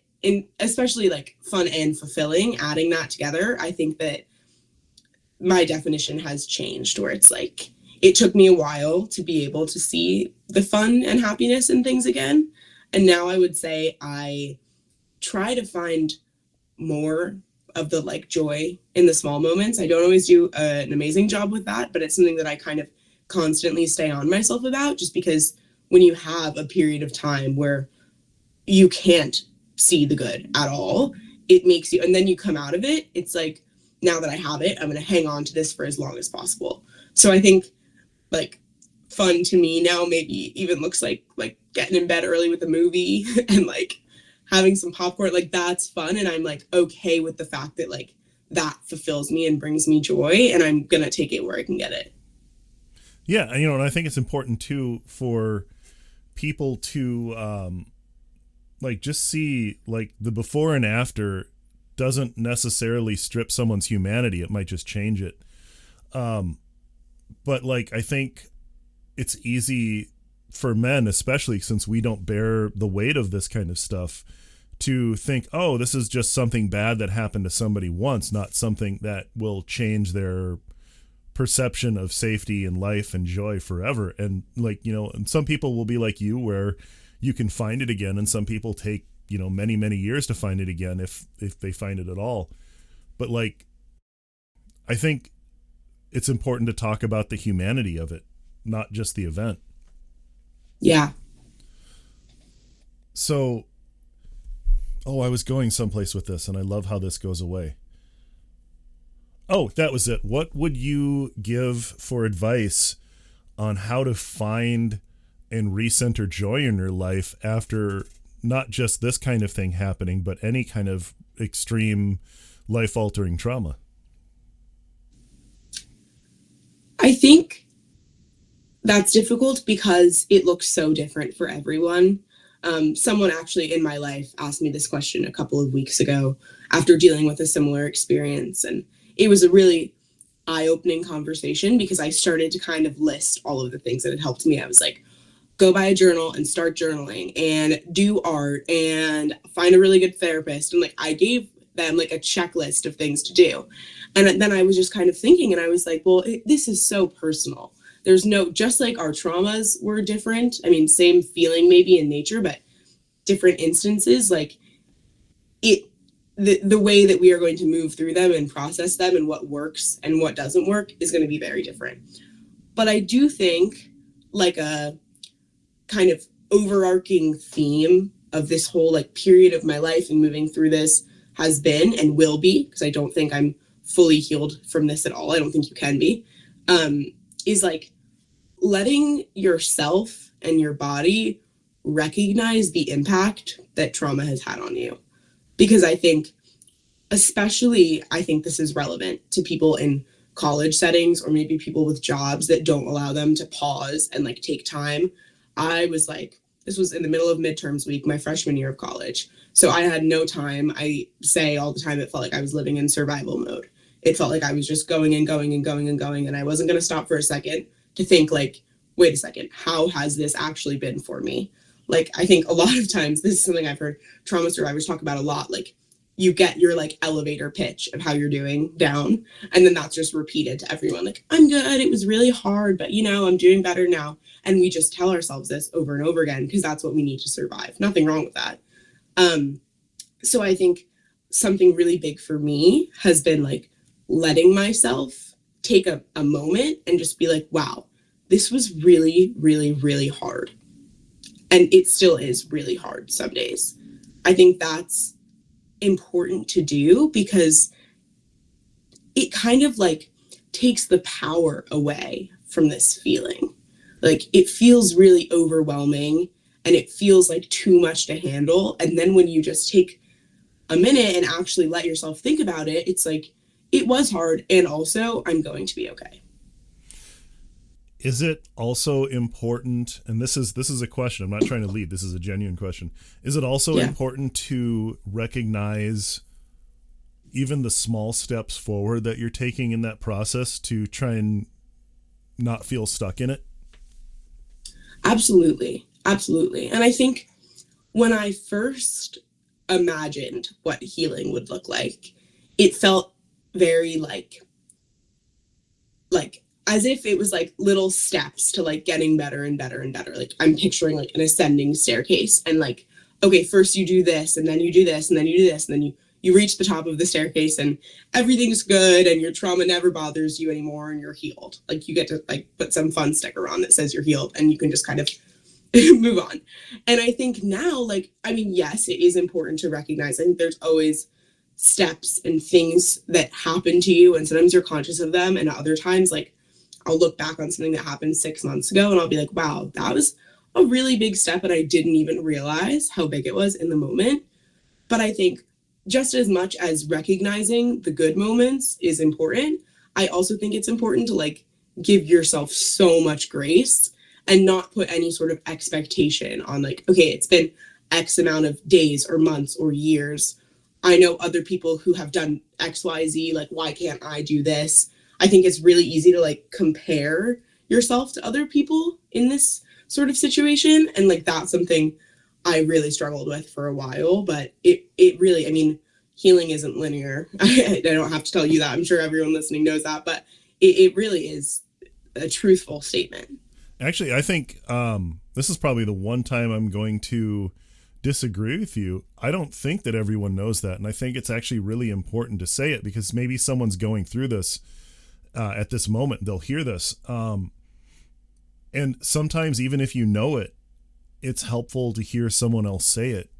especially like fun and fulfilling, adding that together, I think that my definition has changed, where it's like, it took me a while to be able to see the fun and happiness in things again. And now I would say I try to find more of the like joy in the small moments. I don't always do an amazing job with that, but it's something that I kind of constantly stay on myself about, just because when you have a period of time where you can't see the good at all, it makes you, and then you come out of it, it's like, now that I have it, I'm going to hang on to this for as long as possible. So I think like fun to me now maybe even looks like getting in bed early with a movie and like having some popcorn, like that's fun. And I'm like, okay with the fact that like that fulfills me and brings me joy, and I'm going to take it where I can get it. Yeah. And I think it's important too for people to, like just see like the before and after doesn't necessarily strip someone's humanity. It might just change it. But like, I think it's easy for men, especially since we don't bear the weight of this kind of stuff, to think, oh, this is just something bad that happened to somebody once, not something that will change their perception of safety and life and joy forever. And like, and some people will be like you, where you can find it again, and some people take, many, many years to find it again, if they find it at all. But like, I think it's important to talk about the humanity of it, not just the event. Yeah. So, I was going someplace with this, and I love how this goes away. Oh, that was it. What would you give for advice on how to find and recenter joy in your life after not just this kind of thing happening, but any kind of extreme life-altering trauma? I think that's difficult because it looks so different for everyone. Someone actually in my life asked me this question a couple of weeks ago after dealing with a similar experience. And it was a really eye-opening conversation because I started to kind of list all of the things that had helped me. I was like, go buy a journal and start journaling and do art and find a really good therapist. And like, I gave them like a checklist of things to do. And then I was just kind of thinking, and I was like, well, this is so personal. There's just like our traumas were different. I mean, same feeling maybe in nature, but different instances, like the way that we are going to move through them and process them and what works and what doesn't work is going to be very different. But I do think like a kind of overarching theme of this whole like period of my life and moving through this has been and will be, because I don't think I'm fully healed from this at all. I don't think you can be, is like letting yourself and your body recognize the impact that trauma has had on you. Because I think this is relevant to people in college settings, or maybe people with jobs that don't allow them to pause and like take time. I was like, this was in the middle of midterms week, my freshman year of college. So I had no time. I say all the time, it felt like I was living in survival mode. It felt like I was just going and going and going and going. And I wasn't going to stop for a second to think like, wait a second, how has this actually been for me? Like, I think a lot of times, this is something I've heard trauma survivors talk about a lot. Like, you get your like elevator pitch of how you're doing down, and then that's just repeated to everyone. Like, I'm good. It was really hard, but I'm doing better now. And we just tell ourselves this over and over again because that's what we need to survive. Nothing wrong with that. So I think something really big for me has been like letting myself take a moment and just be like, wow, this was really, really, really hard. And it still is really hard some days. I think that's important to do because it kind of like takes the power away from this feeling. Like it feels really overwhelming and it feels like too much to handle. And then when you just take a minute and actually let yourself think about it, it's like, it was hard. And also I'm going to be okay. Is it also important, and this is a question, I'm not trying to lead, this is a genuine question. Is it also important to recognize even the small steps forward that you're taking in that process to try and not feel stuck in it? Absolutely. Absolutely. And I think when I first imagined what healing would look like, it felt very like as if it was like little steps to like getting better and better and better. Like I'm picturing like an ascending staircase and like, okay, first you do this and then you do this and then you do this and then you reach the top of the staircase and everything's good and your trauma never bothers you anymore and you're healed. Like you get to like put some fun sticker on that says you're healed and you can just kind of move on. And I think now, like, I mean, yes, it is important to recognize. I think there's always steps and things that happen to you and sometimes you're conscious of them and other times like I'll look back on something that happened 6 months ago and I'll be like, wow, that was a really big step and I didn't even realize how big it was in the moment. But I think just as much as recognizing the good moments is important, I also think it's important to like give yourself so much grace and not put any sort of expectation on like, okay, it's been X amount of days or months or years. I know other people who have done X, Y, Z, like, why can't I do this? I think it's really easy to like compare yourself to other people in this sort of situation. And like, that's something I really struggled with for a while, but it really, I mean, healing isn't linear. I don't have to tell you that. I'm sure everyone listening knows that, but it really is a truthful statement. Actually, I think this is probably the one time I'm going to disagree with you. I don't think that everyone knows that. And I think it's actually really important to say it because maybe someone's going through this at this moment. They'll hear this. And sometimes even if you know it, it's helpful to hear someone else say it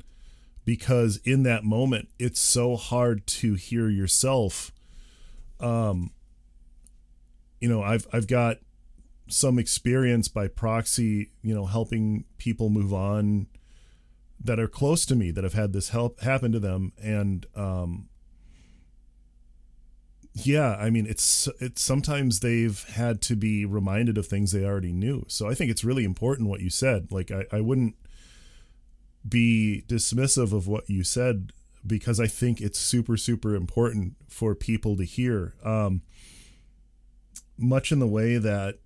because in that moment, it's so hard to hear yourself. You know, I've got some experience by proxy, you know, helping people move on that are close to me that have had this help happen to them. And, yeah, I mean, it's sometimes they've had to be reminded of things they already knew. So I think it's really important what you said. Like, I wouldn't be dismissive of what you said because I think it's super, super important for people to hear. Much in the way that,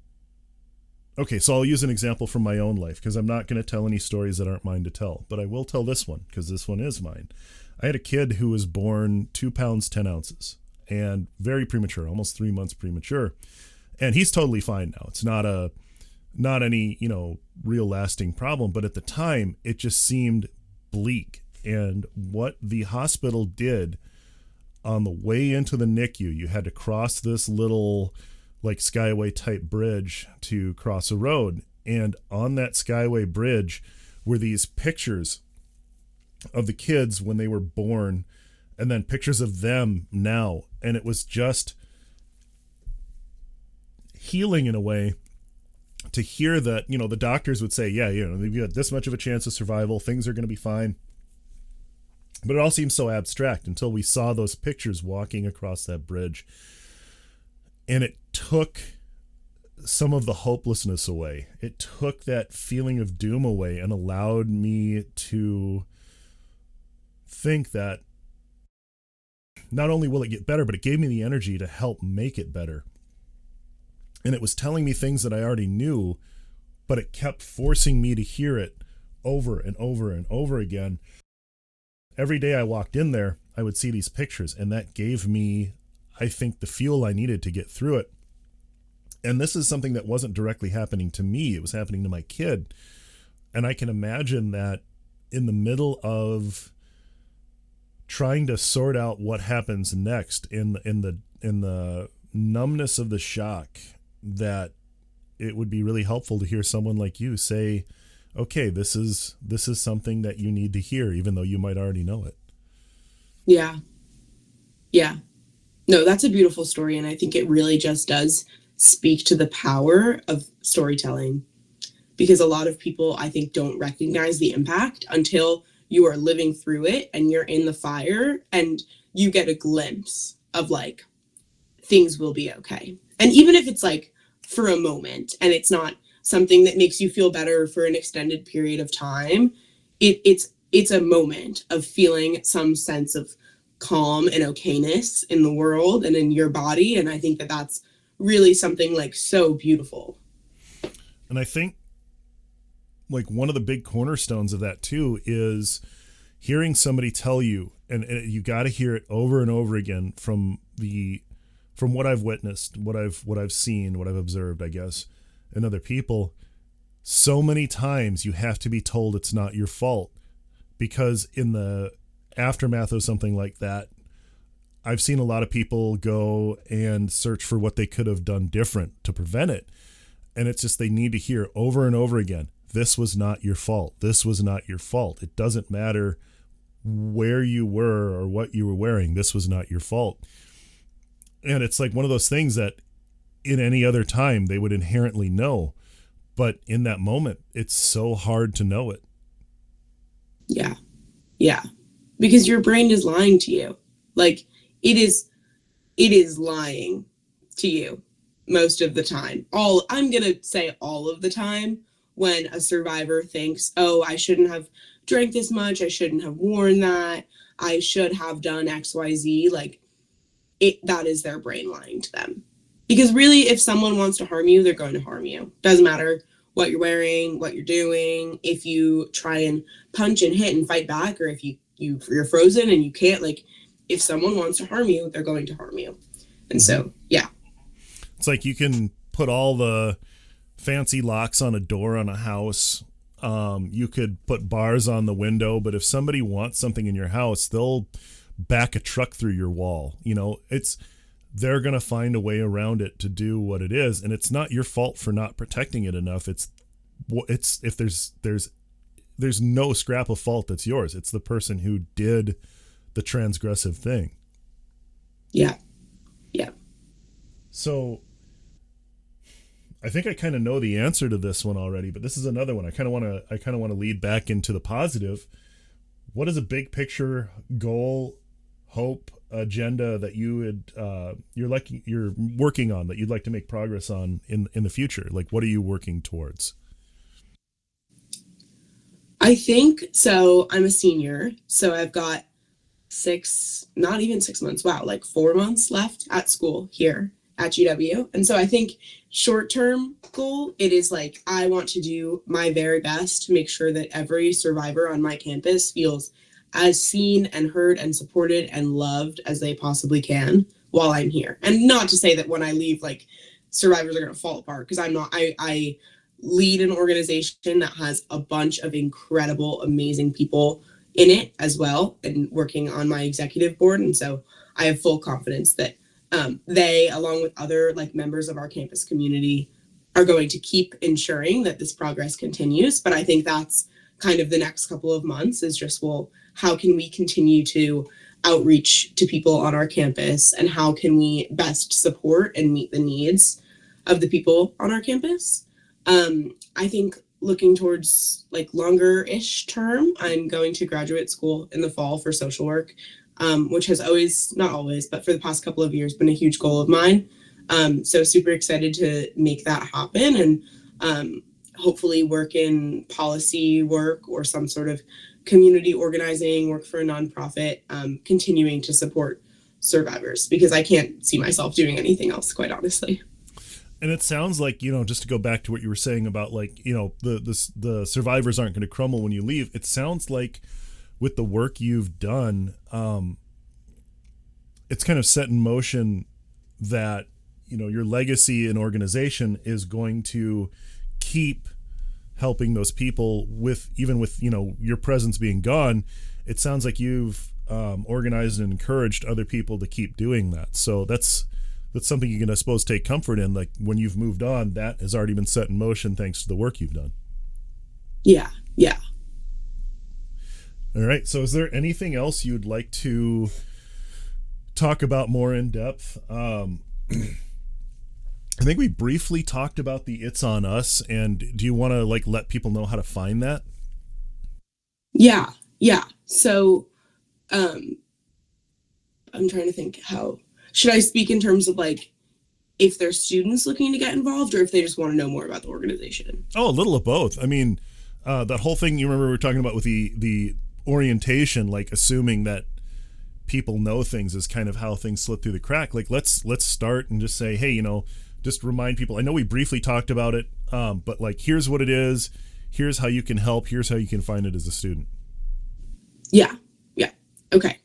okay, so I'll use an example from my own life because I'm not going to tell any stories that aren't mine to tell, but I will tell this one because this one is mine. I had a kid who was born 2 pounds, 10 ounces and very premature, almost 3 months premature. And he's totally fine now. It's not any, you know, real lasting problem. But at the time, it just seemed bleak. And what the hospital did on the way into the NICU, you had to cross this little like Skyway type bridge to cross a road. And on that Skyway bridge were these pictures of the kids when they were born and then pictures of them now. And it was just healing in a way to hear that, you know, the doctors would say, yeah, you know, you've got this much of a chance of survival. Things are going to be fine. But it all seems so abstract until we saw those pictures walking across that bridge. And it took some of the hopelessness away. It took that feeling of doom away and allowed me to think that not only will it get better, but it gave me the energy to help make it better. And it was telling me things that I already knew, but it kept forcing me to hear it over and over and over again. Every day I walked in there, I would see these pictures, and that gave me, I think, the fuel I needed to get through it. And this is something that wasn't directly happening to me. It was happening to my kid. And I can imagine that in the middle of trying to sort out what happens next in the numbness of the shock that it would be really helpful to hear someone like you say, okay, this is something that you need to hear, even though you might already know it. Yeah. Yeah. No, that's a beautiful story. And I think it really just does speak to the power of storytelling, because a lot of people, I think, don't recognize the impact until you are living through it and you're in the fire and you get a glimpse of like, things will be okay. And even if it's like for a moment and it's not something that makes you feel better for an extended period of time, it's a moment of feeling some sense of calm and okayness in the world and in your body. And I think that that's really something like so beautiful. And I think like one of the big cornerstones of that too is hearing somebody tell you, and you got to hear it over and over again from what I've witnessed, what I've seen, what I've observed, I guess, in other people. So many times you have to be told it's not your fault, because in the aftermath of something like that, I've seen a lot of people go and search for what they could have done different to prevent it. And it's just, they need to hear over and over again, this was not your fault. This was not your fault. It doesn't matter where you were or what you were wearing. This was not your fault. And it's like one of those things that in any other time they would inherently know. But in that moment, it's so hard to know it. Yeah. Yeah. Because your brain is lying to you. Like it is lying to you most of the time. I'm going to say all of the time, when a survivor thinks, oh, I shouldn't have drank this much. I shouldn't have worn that. I should have done XYZ. Like that is their brain lying to them. Because really, if someone wants to harm you, they're going to harm you. Doesn't matter what you're wearing, what you're doing. If you try and punch and hit and fight back, or if you're frozen and you can't, like, if someone wants to harm you, they're going to harm you. And so, yeah. It's like you can put all the fancy locks on a door on a house. You could put bars on the window, but if somebody wants something in your house, they'll back a truck through your wall. You know, they're going to find a way around it to do what it is. And it's not your fault for not protecting it enough. It's if there's no scrap of fault that's yours. It's the person who did the transgressive thing. Yeah. Yeah. So I think I kind of know the answer to this one already, but this is another one. I kind of want to lead back into the positive. What is a big picture goal, hope, agenda that you're working on, that you'd like to make progress on in the future? Like, what are you working towards? I think so. I'm a senior, so I've got not even 6 months. Wow. Like 4 months left at school here at GW. And so I think short-term goal, it is like, I want to do my very best to make sure that every survivor on my campus feels as seen and heard and supported and loved as they possibly can while I'm here. And not to say that when I leave, like, survivors are going to fall apart, because I'm not. I lead an organization that has a bunch of incredible, amazing people in it as well, and working on my executive board. And so I have full confidence that they, along with other like members of our campus community, are going to keep ensuring that this progress continues. But I think that's kind of the next couple of months, is just, well, how can we continue to outreach to people on our campus, and how can we best support and meet the needs of the people on our campus? I think looking towards like longer-ish term, I'm going to graduate school in the fall for social work, which has always, not always, but for the past couple of years been a huge goal of mine. So super excited to make that happen, and hopefully work in policy work or some sort of community organizing, work for a nonprofit, continuing to support survivors, because I can't see myself doing anything else, quite honestly. And it sounds like, just to go back to what you were saying about, like, the survivors aren't going to crumble when you leave. It sounds like with the work you've done, it's kind of set in motion that, your legacy and organization is going to keep helping those people even with your presence being gone. It sounds like you've organized and encouraged other people to keep doing that. So that's that's something you can, I suppose, take comfort in. Like when you've moved on, that has already been set in motion thanks to the work you've done. Yeah. Yeah. All right. So is there anything else you'd like to talk about more in depth? I think we briefly talked about the It's On Us, and do you want to like let people know how to find that? Yeah. Yeah. So, I'm trying to think, how should I speak in terms of like if they're students looking to get involved or if they just want to know more about the organization? Oh, a little of both. I mean, that whole thing you remember we were talking about with the orientation, like assuming that people know things is kind of how things slip through the crack. Like let's start and just say, hey, just remind people. I know we briefly talked about it, but like here's what it is. Here's how you can help. Here's how you can find it as a student. Yeah. Yeah. Okay.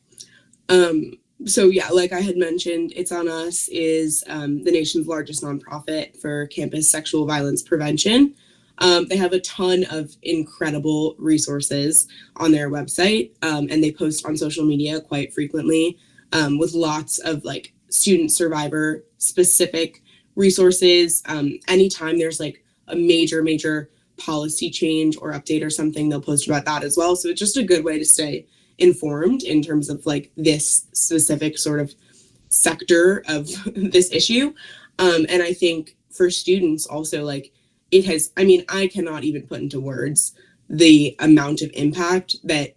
So yeah, like I had mentioned, It's On Us is the nation's largest nonprofit for campus sexual violence prevention. They have a ton of incredible resources on their website, and they post on social media quite frequently with lots of like student survivor specific resources. Anytime there's like a major policy change or update or something, they'll post about that as well. So it's just a good way to stay informed in terms of like this specific sort of sector of this issue. And I think for students also, like it has, I mean, I cannot even put into words the amount of impact that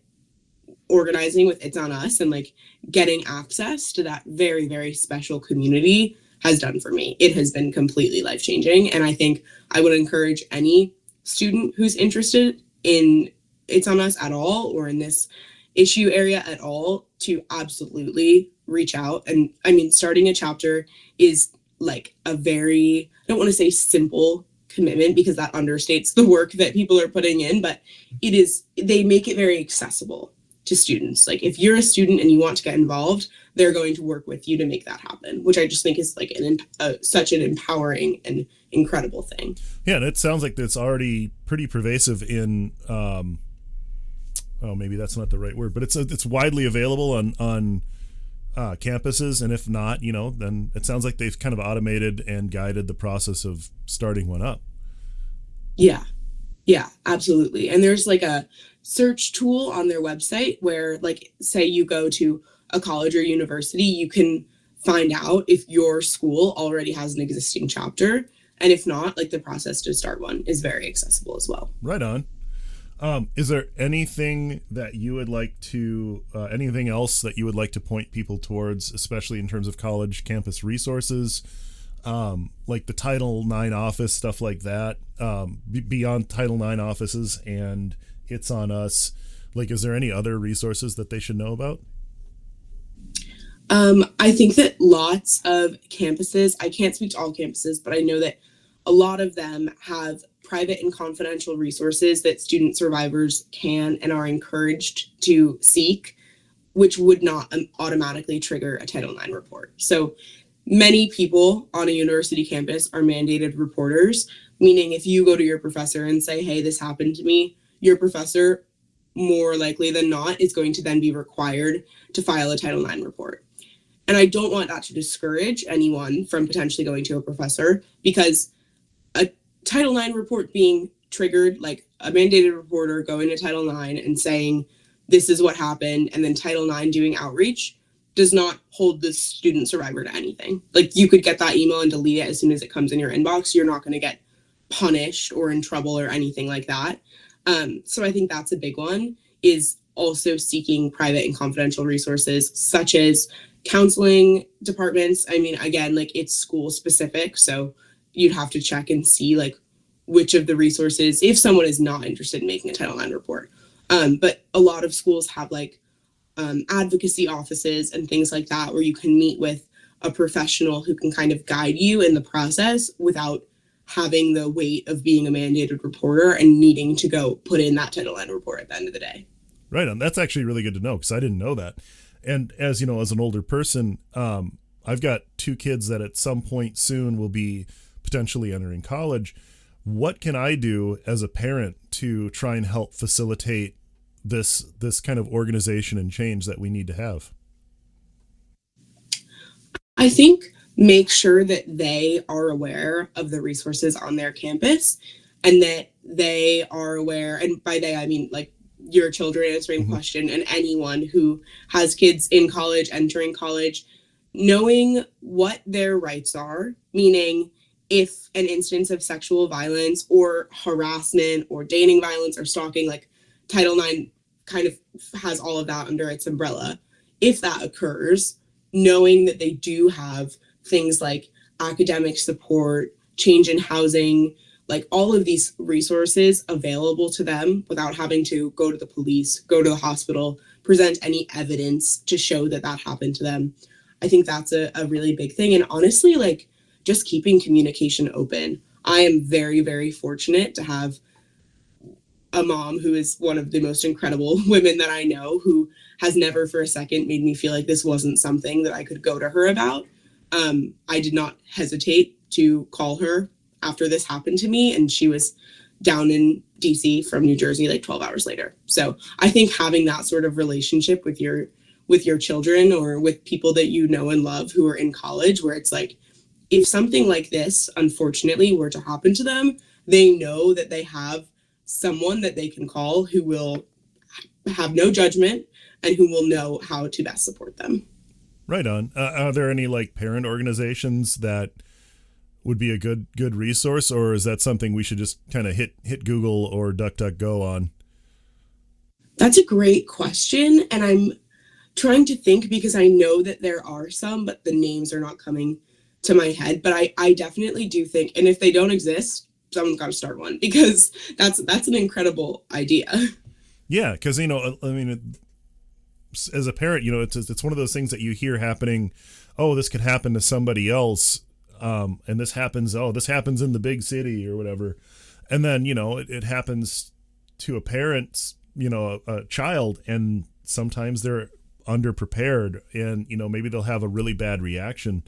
organizing with It's On Us and like getting access to that very, very special community has done for me. It has been completely life-changing. And I think I would encourage any student who's interested in It's On Us at all or in this issue area at all to absolutely reach out. And I mean, starting a chapter is like a very, I don't want to say simple commitment because that understates the work that people are putting in, but it is, they make it very accessible to students. Like if you're a student and you want to get involved, they're going to work with you to make that happen, which I just think is like such an empowering and incredible thing. Yeah, and it sounds like it's already pretty pervasive in maybe that's not the right word, but it's widely available on campuses, and if not, then it sounds like they've kind of automated and guided the process of starting one up. Yeah, absolutely. And there's like a search tool on their website where, like, say you go to a college or university, you can find out if your school already has an existing chapter, and if not, like the process to start one is very accessible as well. Right on. Is there anything that you would like to, anything else that you would like to point people towards, especially in terms of college campus resources, like the Title IX office, stuff like that, beyond Title IX offices and It's On Us? Like, is there any other resources that they should know about? I think that lots of campuses, I can't speak to all campuses, but I know that a lot of them have private and confidential resources that student survivors can and are encouraged to seek, which would not automatically trigger a Title IX report. So many people on a university campus are mandated reporters, meaning if you go to your professor and say, hey, this happened to me, your professor more likely than not is going to then be required to file a Title IX report. And I don't want that to discourage anyone from potentially going to a professor, because a Title IX report being triggered, like a mandated reporter going to Title IX and saying, this is what happened, and then Title IX doing outreach, does not hold the student survivor to anything. Like you could get that email and delete it as soon as it comes in your inbox. You're not going to get punished or in trouble or anything like that. So I think that's a big one, is also seeking private and confidential resources such as counseling departments. I mean, again, like it's school specific, so you'd have to check and see like which of the resources, if someone is not interested in making a Title IX report. But a lot of schools have like advocacy offices and things like that, where you can meet with a professional who can kind of guide you in the process without having the weight of being a mandated reporter and needing to go put in that Title IX report at the end of the day. Right on. That's actually really good to know, because I didn't know that. And as you know, as an older person, I've got 2 kids that at some point soon will be potentially entering college. What can I do as a parent to try and help facilitate this kind of organization and change that we need to have? I think make sure that they are aware of the resources on their campus, and that they are aware, and by they I mean like your children answering Mm-hmm. question, and anyone who has kids in college, entering college, knowing what their rights are, meaning if an instance of sexual violence or harassment or dating violence or stalking, like Title IX kind of has all of that under its umbrella. If that occurs, knowing that they do have things like academic support, change in housing, like all of these resources available to them without having to go to the police, go to the hospital, present any evidence to show that that happened to them. I think that's a really big thing. And honestly, like just keeping communication open. I am very, very fortunate to have a mom who is one of the most incredible women that I know, who has never for a second made me feel like this wasn't something that I could go to her about. I did not hesitate to call her after this happened to me, and she was down in DC from New Jersey like 12 hours later. So I think having that sort of relationship with your children or with people that you know and love who are in college, where it's like, if something like this unfortunately were to happen to them, they know that they have someone that they can call who will have no judgment and who will know how to best support them. Right on. Are there any like parent organizations that would be a good resource, or is that something we should just kind of hit Google or DuckDuckGo on? That's a great question, and I'm trying to think because I know that there are some, but the names are not coming to my head. But I definitely do think, and if they don't exist, someone's got to start one, because that's an incredible idea. Yeah, because I mean, as a parent, it's one of those things that you hear happening. Oh, this could happen to somebody else, and this happens. Oh, this happens in the big city or whatever, and then it happens to a parent's a child, and sometimes they're underprepared, and maybe they'll have a really bad reaction.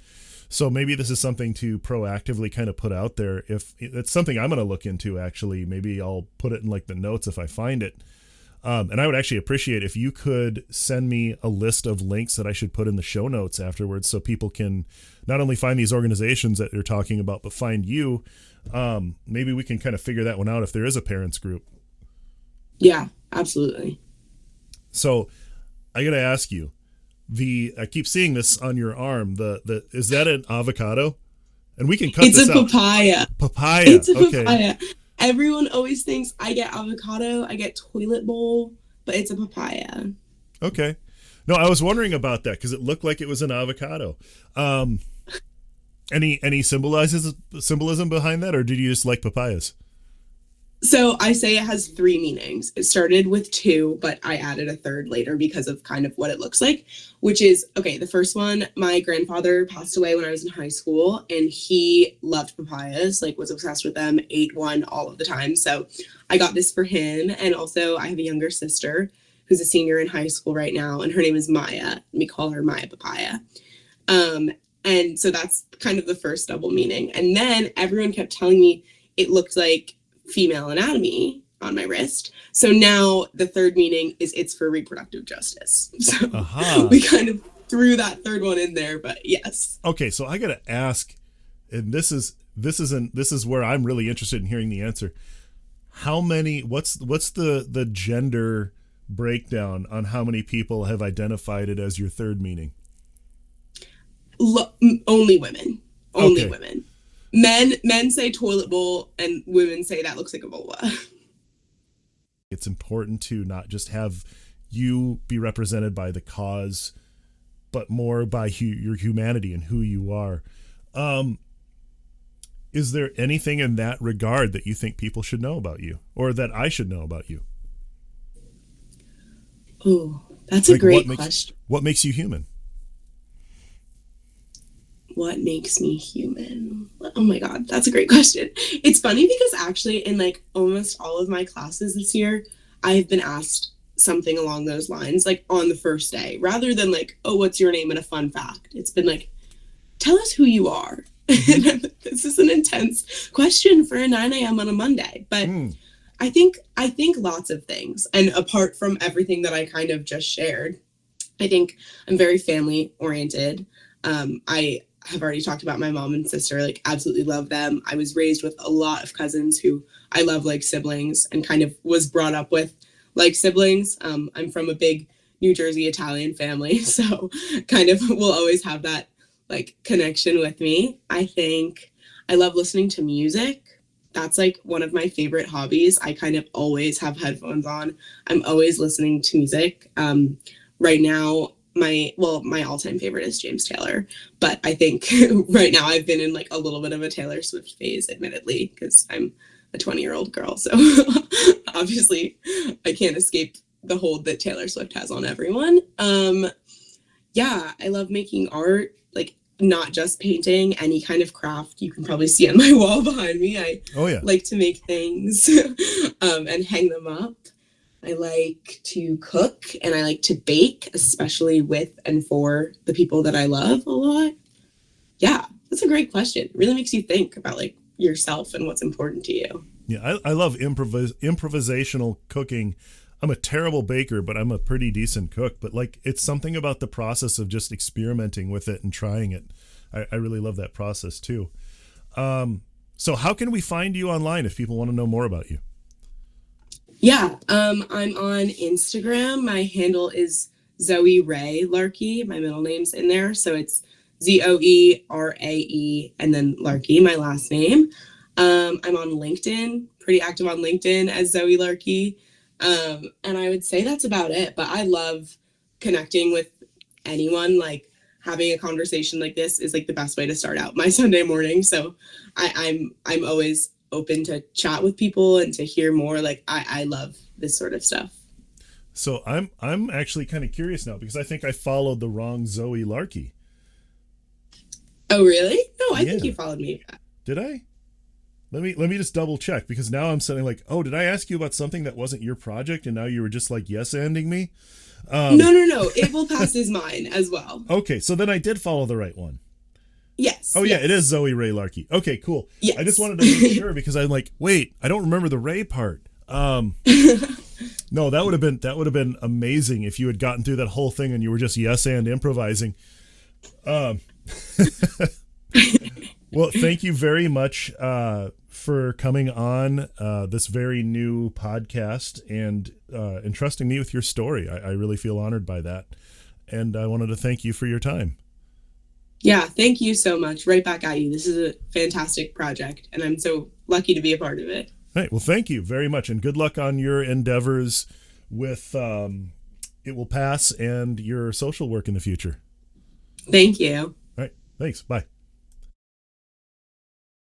So maybe this is something to proactively kind of put out there. If it's something I'm going to look into, actually, maybe I'll put it in like the notes if I find it. And I would actually appreciate if you could send me a list of links that I should put in the show notes afterwards, so people can not only find these organizations that you're talking about, but find you. Maybe we can kind of figure that one out if there is a parents group. Yeah, absolutely. So I got to ask you, I keep seeing this on your arm. Is that an avocado? And we can cut this out. It's a papaya. Papaya. It's a Okay. papaya. Everyone always thinks I get avocado, I get toilet bowl, but it's a papaya. Okay. No, I was wondering about that because it looked like it was an avocado. Any symbolism behind that, or did you just like papayas? So I say it has 3 meanings. It started with 2, but I added a third later because of kind of what it looks like, which is, okay, the first one, my grandfather passed away when I was in high school, and he loved papayas, like was obsessed with them, ate one all of the time. So I got this for him. And also I have a younger sister who's a senior in high school right now, and her name is Maya. We call her Maya Papaya. And so that's kind of the first double meaning. And then everyone kept telling me it looked like female anatomy on my wrist. So now the third meaning is it's for reproductive justice. So we kind of threw that third one in there, but yes. Okay, so I got to ask, and this is where I'm really interested in hearing the answer. What's the gender breakdown on how many people have identified it as your third meaning? Only women. Only okay. Women. Men say toilet bowl, and women say that looks like a vulva. It's important to not just have you be represented by the cause, but more by your humanity and who you are. Is there anything in that regard that you think people should know about you, or that I should know about you? Oh, that's a great question. What makes you human? What makes me human? Oh my God, that's a great question. It's funny because actually in like almost all of my classes this year, I have been asked something along those lines, like on the first day, rather than like, oh, what's your name and a fun fact. It's been like, tell us who you are. Mm-hmm. This is an intense question for a 9 a.m. on a Monday, but I think lots of things. And apart from everything that I kind of just shared, I think I'm very family oriented. have already talked about my mom and sister, like absolutely love them. I was raised with a lot of cousins who I love like siblings and kind of was brought up with like siblings. I'm from a big New Jersey Italian family, so kind of will always have that like connection with me. I think I love listening to music. That's like one of my favorite hobbies. I kind of always have headphones on. I'm always listening to music. Right now, my all-time favorite is James Taylor, but I think right now I've been in like a little bit of a Taylor Swift phase, admittedly, because I'm a 20-year-old girl. So obviously I can't escape the hold that Taylor Swift has on everyone. Yeah, I love making art, like not just painting, any kind of craft. You can probably see on my wall behind me. I like to make things and hang them up. I like to cook and I like to bake, especially with and for the people that I love a lot. Yeah, that's a great question. It really makes you think about like yourself and what's important to you. Yeah, I love improvisational cooking. I'm a terrible baker, but I'm a pretty decent cook. But like, it's something about the process of just experimenting with it and trying it. I really love that process too. So how can we find you online if people want to know more about you? Yeah, I'm on Instagram. My handle is Zoe Larkey. My middle name's in there. So it's ZoeRae and then Larkey, my last name. I'm on LinkedIn, pretty active on LinkedIn as Zoe Larkey. And I would say that's about it. But I love connecting with anyone. Like having a conversation like this is like the best way to start out my Sunday morning. So I'm always open to chat with people and to hear more. Like I love this sort of stuff. So I'm actually kind of curious now because I think I followed the wrong Zoe Larkey. Oh really? No, I think you followed me back. Did I? Let me just double check because now I'm saying like, oh, did I ask you about something that wasn't your project and now you were just like yes-anding me? No. It will pass as mine as well. Okay, so then I did follow the right one. Yes. Oh yeah, it is Zoe Larkey. Okay, cool. Yes. I just wanted to make sure because I'm like, wait, I don't remember the Ray part. No, that would have been amazing if you had gotten through that whole thing and you were just yes and improvising. Well, thank you very much for coming on this very new podcast and entrusting me with your story. I really feel honored by that. And I wanted to thank you for your time. Yeah, thank you so much. Right back at you. This is a fantastic project, and I'm so lucky to be a part of it. All right. Well, thank you very much, and good luck on your endeavors with It Will Pass and your social work in the future. Thank you. All right. Thanks. Bye.